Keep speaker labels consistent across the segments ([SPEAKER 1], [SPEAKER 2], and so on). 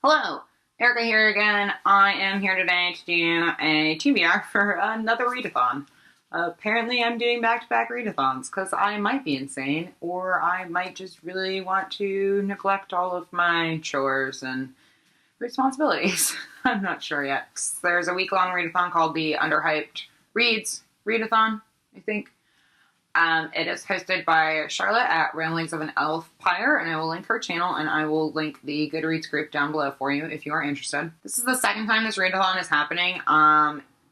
[SPEAKER 1] Hello, Erica here again. I am here today to do a TBR for another readathon. Apparently I'm doing back-to-back readathons because I might be insane, or I might just really want to neglect all of my chores and responsibilities. I'm not sure yet. There's a week-long readathon called the Underhyped Readathon, I think. It is hosted by Charlotte at Ramblings of an Elf Pyre, and I will link her channel, and I will link the Goodreads group down below for you if you are interested. This is the second time this readathon is happening.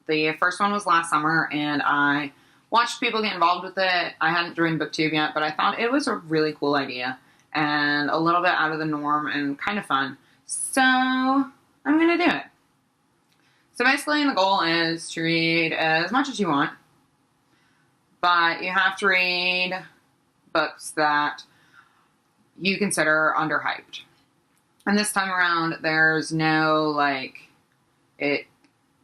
[SPEAKER 1] The first one was last summer, and I watched people get involved with it. I hadn't joined BookTube yet, but I thought it was a really cool idea, and a little bit out of the norm, and kind of fun. So, I'm going to do it. So basically, the goal is to read as much as you want, but you have to read books that you consider underhyped. And this time around, there's no, it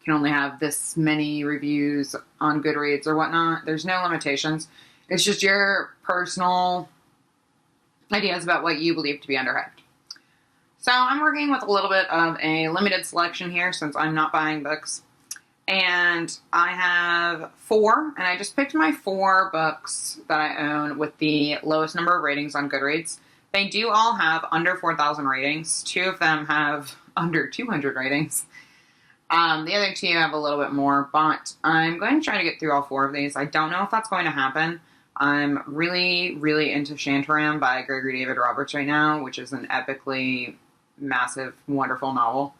[SPEAKER 1] can only have this many reviews on Goodreads or whatnot. There's no limitations. It's just your personal ideas about what you believe to be underhyped. So I'm working with a little bit of a limited selection here since I'm not buying books. And I have 4, and I just picked my 4 books that I own with the lowest number of ratings on Goodreads. They do all have under 4,000 ratings. 2 of them have under 200 ratings. The other 2 have a little bit more, but I'm going to try to get through all 4 of these. I don't know if that's going to happen. I'm really, really into Shantaram by Gregory David Roberts right now, which is an epically massive, wonderful novel.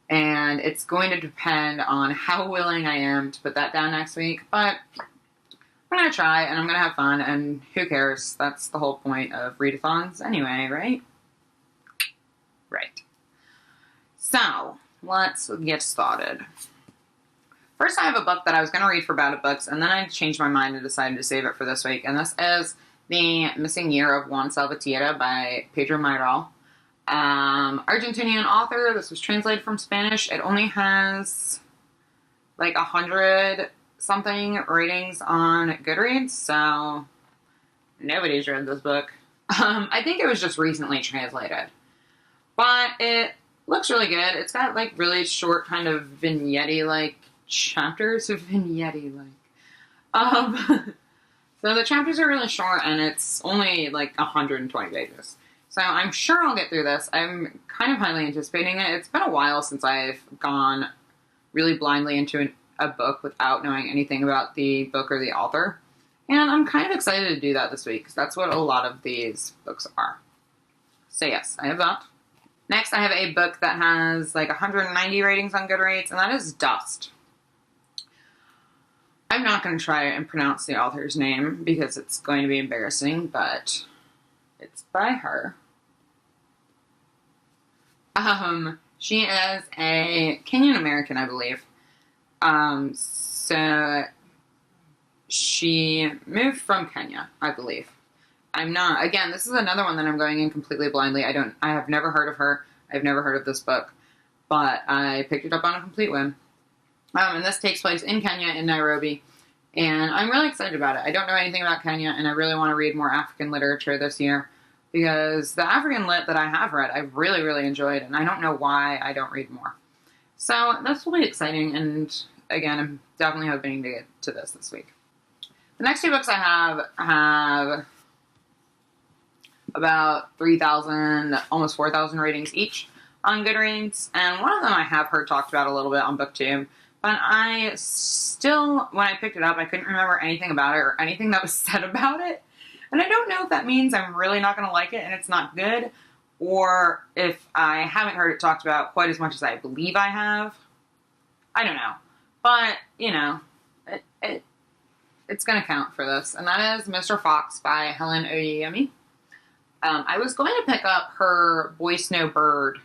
[SPEAKER 1] And it's going to depend on how willing I am to put that down next week. But I'm going to try, and I'm going to have fun, and who cares? That's the whole point of readathons anyway, right? Right. So, let's get started. First, I have a book that I was going to read for Bad at Books, and then I changed my mind and decided to save it for this week. And this is The Missing Year of Juan Salvatierra by Pedro Mayral. Argentinian author. This was translated from Spanish. It only has 100 something ratings on Goodreads, so nobody's read this book. I think it was just recently translated, but it looks really good. It's got really short kind of vignette-y chapters. So the chapters are really short, and it's only 120 pages. So I'm sure I'll get through this. I'm kind of highly anticipating it. It's been a while since I've gone really blindly into a book without knowing anything about the book or the author. And I'm kind of excited to do that this week, because that's what a lot of these books are. So yes, I have that. Next, I have a book that has 190 ratings on Goodreads, and that is Dust. I'm not going to try and pronounce the author's name, because it's going to be embarrassing, but it's by her. She is a Kenyan American, I believe. So she moved from Kenya, I believe. Again, this is another one that I'm going in completely blindly. I have never heard of her. I've never heard of this book, but I picked it up on a complete whim. And this takes place in Kenya, in Nairobi, and I'm really excited about it. I don't know anything about Kenya, and I really want to read more African literature this year, because the African lit that I have read, I've really, really enjoyed, and I don't know why I don't read more. So this will be exciting, and again, I'm definitely hoping to get to this week. The next 2 books I have about 3,000, almost 4,000 ratings each on Goodreads, and one of them I have heard talked about a little bit on BookTube, but I still, when I picked it up, I couldn't remember anything about it or anything that was said about it. And I don't know if that means I'm really not going to like it and it's not good, or if I haven't heard it talked about quite as much as I believe I have. I don't know. But, it's going to count for this. And that is Mr. Fox by Helen Oyeyemi. I was going to pick up her Boy Snow Bird,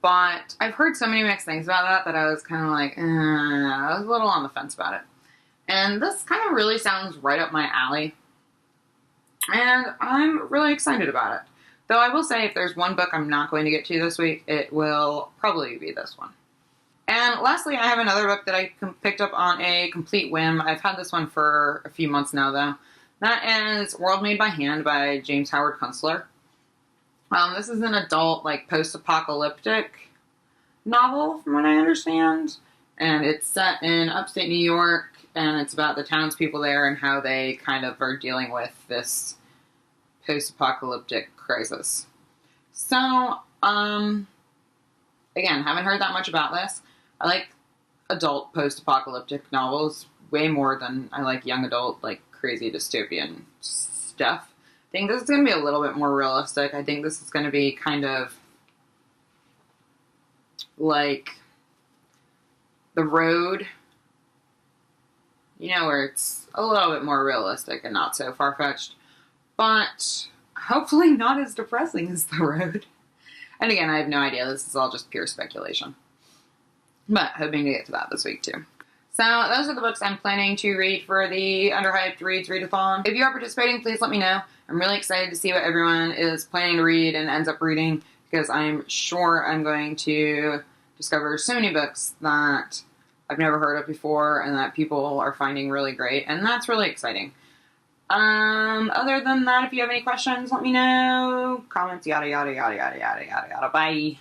[SPEAKER 1] but I've heard so many mixed things about that I was kind of I was a little on the fence about it. And this kind of really sounds right up my alley. And I'm really excited about it. Though I will say, if there's one book I'm not going to get to this week, it will probably be this one. And lastly, I have another book that I picked up on a complete whim. I've had this one for a few months now, though. That is World Made by Hand by James Howard Kunstler. This is an adult, like, post-apocalyptic novel, from what I understand. And it's set in upstate New York, and it's about the townspeople there and how they kind of are dealing with this post-apocalyptic crisis. So, again, haven't heard that much about this. I like adult post-apocalyptic novels way more than I like young adult, like, crazy dystopian stuff. I think this is going to be a little bit more realistic. I think this is going to be kind of like The Road, you know, where it's a little bit more realistic and not so far-fetched, but hopefully not as depressing as The Road. And again, I have no idea. This is all just pure speculation. But hoping to get to that this week, too. So those are the books I'm planning to read for the Underhyped Reads Readathon. If you are participating, please let me know. I'm really excited to see what everyone is planning to read and ends up reading, because I'm sure I'm going to discover so many books that I've never heard of before and that people are finding really great, and that's really exciting. Other than that, if you have any questions, let me know. Comments, yada, yada, yada, yada, yada, yada, yada. Bye.